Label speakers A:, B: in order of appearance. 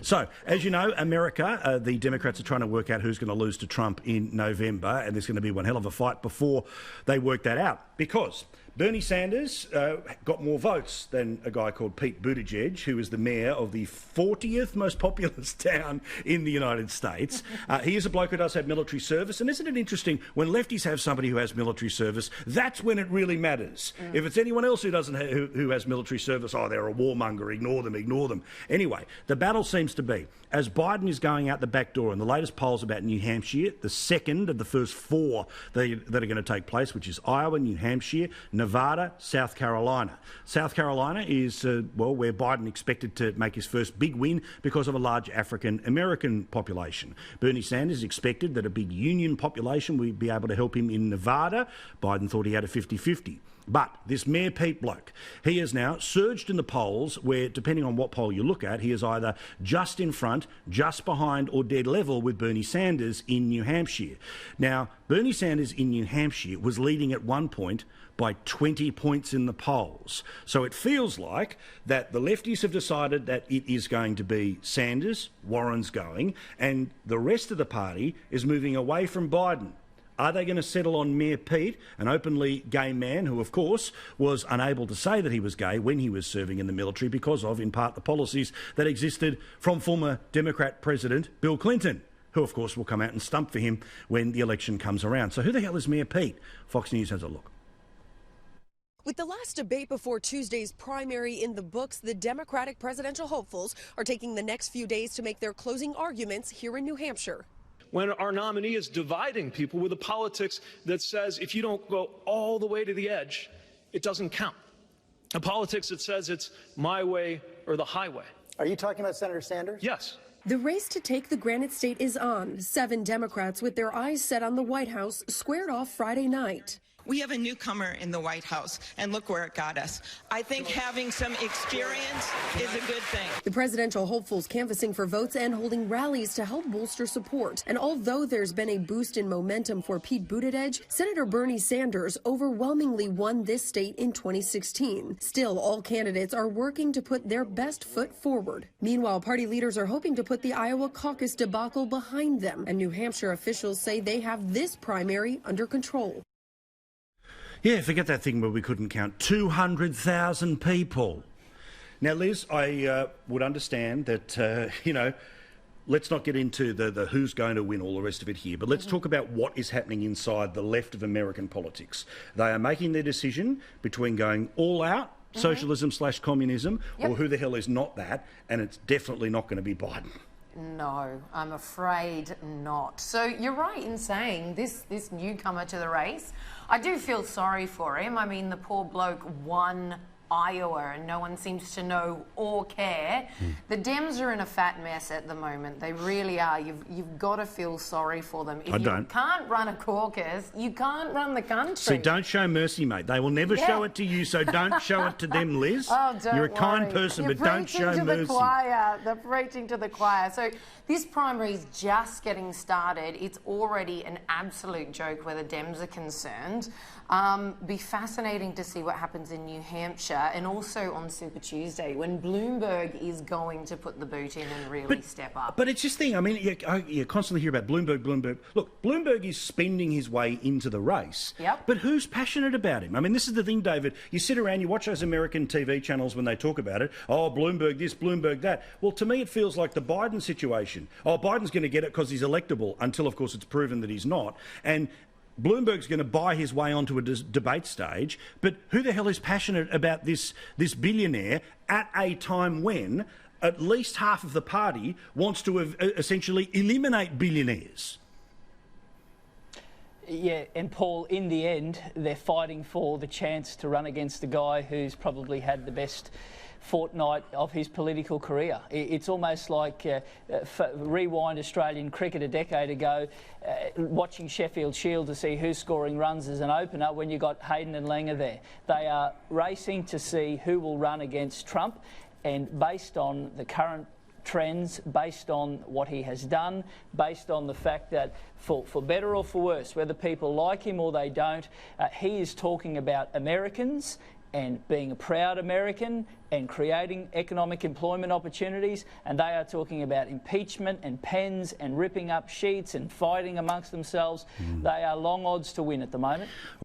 A: So, as you know, America, the Democrats are trying to work out who's going to lose to Trump in November, and there's going to be one hell of a fight before they work that out, because Bernie Sanders got more votes than a guy called Pete Buttigieg, who is the mayor of the 40th most populous town in the United States. He is a bloke who does have military service, and isn't it interesting, when lefties have somebody who has military service, that's when it really matters. If it's anyone else who doesn't who has military service, oh, they're a warmonger, ignore them. Anyway, the battle seems to be, as Biden is going out the back door, and the latest polls about New Hampshire, the second of the first four that are going to take place, which is Iowa, New Hampshire, Nevada, South Carolina. South Carolina is, where Biden expected to make his first big win because of a large African-American population. Bernie Sanders expected that a big union population would be able to help him in Nevada. Biden thought he had a 50-50. But this Mayor Pete bloke, he has now surged in the polls where, depending on what poll you look at, he is either just in front, just behind or dead level with Bernie Sanders in New Hampshire. Now, Bernie Sanders in New Hampshire was leading at one point by 20 points in the polls. So it feels like that the lefties have decided that it is going to be Sanders, Warren's going, and the rest of the party is moving away from Biden. Are they going to settle on Mayor Pete, an openly gay man who, of course, was unable to say that he was gay when he was serving in the military because of, in part, the policies that existed from former Democrat President Bill Clinton, who, of course, will come out and stump for him when the election comes around. So who the hell is Mayor Pete? Fox News has a look.
B: With the last debate before Tuesday's primary in the books, the Democratic presidential hopefuls are taking the next few days to make their closing arguments here in New Hampshire.
C: When our nominee is dividing people with a politics that says if you don't go all the way to the edge, it doesn't count. A politics that says it's my way or the highway.
D: Are you talking about Senator Sanders?
C: Yes.
B: The race to take the Granite State is on. 7 Democrats with their eyes set on the White House squared off Friday night.
E: We have a newcomer in the White House, and look where it got us. I think having some experience is a good thing.
B: The presidential hopefuls canvassing for votes and holding rallies to help bolster support. And although there's been a boost in momentum for Pete Buttigieg, Senator Bernie Sanders overwhelmingly won this state in 2016. Still, all candidates are working to put their best foot forward. Meanwhile, party leaders are hoping to put the Iowa caucus debacle behind them, and New Hampshire officials say they have this primary under control.
A: Yeah, forget that thing where we couldn't count 200,000 people. Now, Liz, I would understand that, let's not get into the who's going to win, all the rest of it here, but let's talk about what is happening inside the left of American politics. They are making their decision between going all out, socialism / communism, or who the hell is not that, and it's definitely not going to be Biden.
F: No, I'm afraid not. So you're right in saying this newcomer to the race, I do feel sorry for him. I mean, the poor bloke won Iowa and no one seems to know or care. The Dems are in a fat mess at the moment. They really are. You've got to feel sorry for them. If you can't run a caucus, you can't run the country.
A: So don't show mercy, mate. They will never show it to you, so don't show it to them, Liz.
F: Oh, don't
A: You're a
F: worry.
A: kind person, but don't show mercy.
F: The choir. They're preaching to the choir. So this primary is just getting started. It's already an absolute joke where the Dems are concerned. Be fascinating to see what happens in New Hampshire and also on Super Tuesday when Bloomberg is going to put the boot in and really step up.
A: But it's just the thing, I mean, you constantly hear about Bloomberg. Look, Bloomberg is spending his way into the race.
F: Yep.
A: But who's passionate about him? I mean, this is the thing, David. You sit around, you watch those American TV channels when they talk about it. Oh, Bloomberg this, Bloomberg that. Well, to me, it feels like the Biden situation. Oh, Biden's going to get it because he's electable until, of course, it's proven that he's not. And Bloomberg's going to buy his way onto a debate stage, but who the hell is passionate about this billionaire at a time when at least half of the party wants to essentially eliminate billionaires?
G: Yeah, and Paul, in the end, they're fighting for the chance to run against the guy who's probably had the best fortnight of his political career. It's almost like rewind Australian cricket a decade ago, watching Sheffield Shield to see who's scoring runs as an opener when you got Hayden and Langer there. They are racing to see who will run against Trump, and based on the current trends, based on what he has done, based on the fact that for better or for worse, whether people like him or they don't, he is talking about Americans and being a proud American and creating economic employment opportunities, and they are talking about impeachment and pens and ripping up sheets and fighting amongst themselves. They are long odds to win at the moment.